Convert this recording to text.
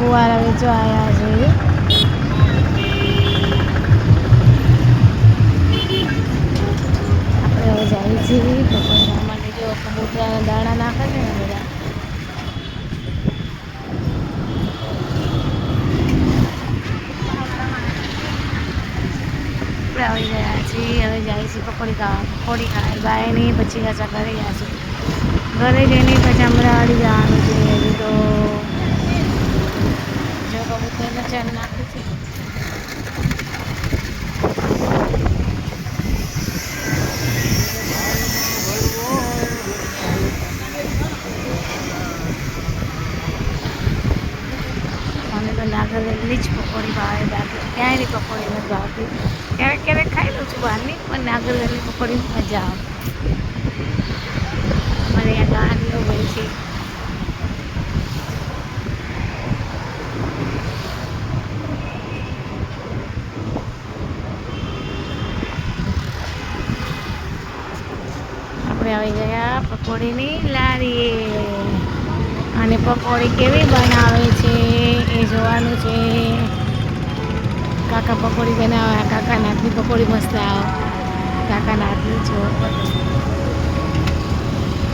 ફુવારા વેચવા આવ્યા છે. આપણે હવે જાય છીએ પકોડી માટે. જો કબૂતરાના દાણા નાખે છે ને બધા. આપણે આવી ગયા છીએ. હવે જાય છે પકોડી ખાવા બાયની પછી પાછા ઘરે ગયા છે. ઘરે જઈને પછી અમરાવાડી જવાનું છે. હજી તો જો કબૂતરને ચણ નાખે છે. મને તો નાગરવેલની જ પકોડી ભાવે, બાકી ક્યાંયની પકોડી નથી ભાવતી. ક્યારેક ક્યારેક ખાઈ લઉં છું બહારની, પણ નાગરવેલની પકોડી મજા આવે. અમારે અહીંયા ગાંઠિયો હોય છે. આપણે આવી ગયા પકોડીની લારીએ. અને પકોડી કેવી બનાવે છે એ જોવાનું છે. કાકા પકોડી બનાવે. કાકાના હાથની પકોડી મસ્ત આવે. કાકાના હાથની જો